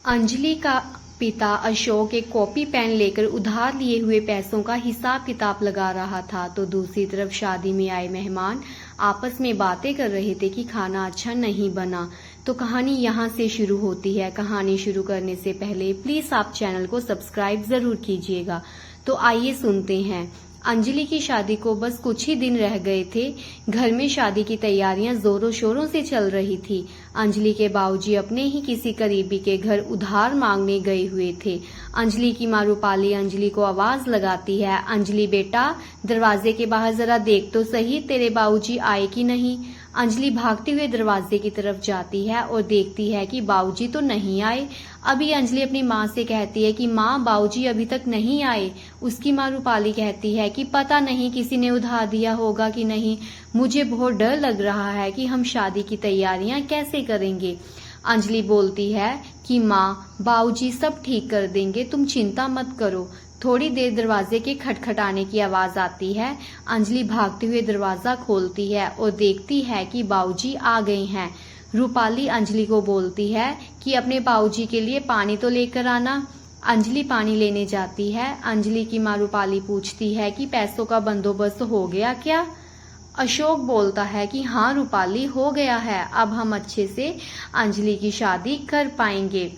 अंजलि का पिता अशोक एक कॉपी पेन लेकर उधार लिए हुए पैसों का हिसाब किताब लगा रहा था, तो दूसरी तरफ शादी में आए मेहमान आपस में बातें कर रहे थे कि खाना अच्छा नहीं बना। तो कहानी यहाँ से शुरू होती है। कहानी शुरू करने से पहले प्लीज आप चैनल को सब्सक्राइब जरूर कीजिएगा। तो आइए सुनते हैं। अंजलि की शादी को बस कुछ ही दिन रह गए थे। घर में शादी की तैयारियां जोरों शोरों से चल रही थी। अंजलि के बाबूजी अपने ही किसी करीबी के घर उधार मांगने गए हुए थे। अंजलि की मां रूपाली अंजलि को आवाज लगाती है, अंजलि बेटा दरवाजे के बाहर जरा देख तो सही, तेरे बाबूजी आए कि नहीं। अंजलि भागते हुए दरवाजे की तरफ जाती है और देखती है कि बाबूजी तो नहीं आए। अभी अंजलि अपनी माँ से कहती है कि माँ बाबूजी अभी तक नहीं आए। उसकी माँ रूपाली कहती है कि पता नहीं किसी ने उधार दिया होगा कि नहीं, मुझे बहुत डर लग रहा है कि हम शादी की तैयारियां कैसे करेंगे। अंजलि बोलती है कि माँ बाबूजी सब ठीक कर देंगे, तुम चिंता मत करो। थोड़ी देर दरवाजे के खटखटाने की आवाज आती है। अंजलि भागते हुए दरवाजा खोलती है और देखती है कि बाबूजी आ गए हैं। रूपाली अंजलि को बोलती है कि अपने बाबूजी के लिए पानी तो लेकर आना। अंजलि पानी लेने जाती है। अंजलि की मां रूपाली पूछती है कि पैसों का बंदोबस्त हो गया क्या। अशोक बोलता है कि हाँ रूपाली हो गया है, अब हम अच्छे से अंजलि की शादी कर पाएंगे।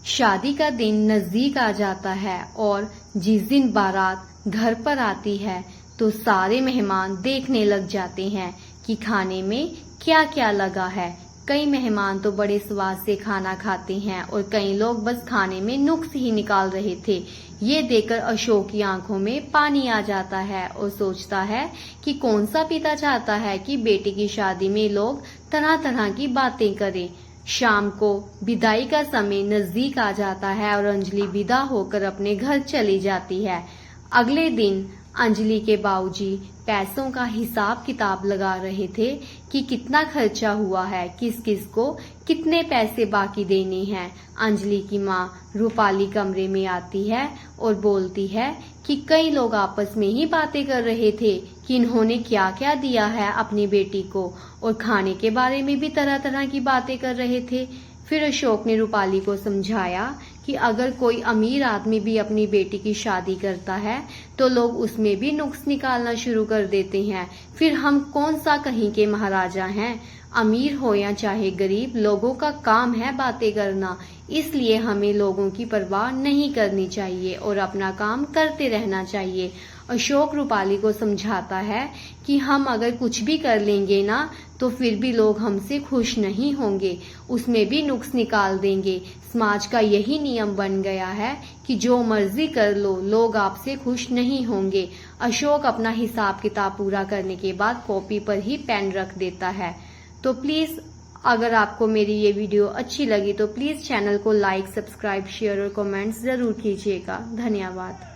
शादी का दिन नजदीक आ जाता है और जिस दिन बारात घर पर आती है तो सारे मेहमान देखने लग जाते हैं कि खाने में क्या क्या लगा है। कई मेहमान तो बड़े स्वाद से खाना खाते हैं और कई लोग बस खाने में नुक्स ही निकाल रहे थे। ये देखकर अशोक की आंखों में पानी आ जाता है और सोचता है कि कौन सा पिता चाहता है कि बेटी की शादी में लोग तरह तरह की बातें करें। शाम को विदाई का समय नजदीक आ जाता है और अंजलि विदा होकर अपने घर चली जाती है। अगले दिन अंजलि के बाबूजी पैसों का हिसाब किताब लगा रहे थे कि कितना खर्चा हुआ है, किस किस को कितने पैसे बाकी देने हैं। अंजलि की माँ रूपाली कमरे में आती है और बोलती है कि कई लोग आपस में ही बातें कर रहे थे कि इन्होंने क्या क्या दिया है अपनी बेटी को, और खाने के बारे में भी तरह तरह की बातें कर रहे थे। फिर अशोक ने रूपाली को समझाया कि अगर कोई अमीर आदमी भी अपनी बेटी की शादी करता है तो लोग उसमें भी नुक्स निकालना शुरू कर देते हैं। फिर हम कौन सा कहीं के महाराजा हैं। अमीर हो या चाहे गरीब, लोगों का काम है बातें करना, इसलिए हमें लोगों की परवाह नहीं करनी चाहिए और अपना काम करते रहना चाहिए। अशोक रूपाली को समझाता है कि हम अगर कुछ भी कर लेंगे ना तो फिर भी लोग हमसे खुश नहीं होंगे, उसमें भी नुक्स निकाल देंगे। समाज का यही नियम बन गया है कि जो मर्जी कर लो, लोग आपसे खुश नहीं होंगे। अशोक अपना हिसाब किताब पूरा करने के बाद कॉपी पर ही पेन रख देता है। तो प्लीज अगर आपको मेरी ये वीडियो अच्छी लगी तो प्लीज चैनल को लाइक, सब्सक्राइब, शेयर और कमेंट्स जरूर कीजिएगा। धन्यवाद।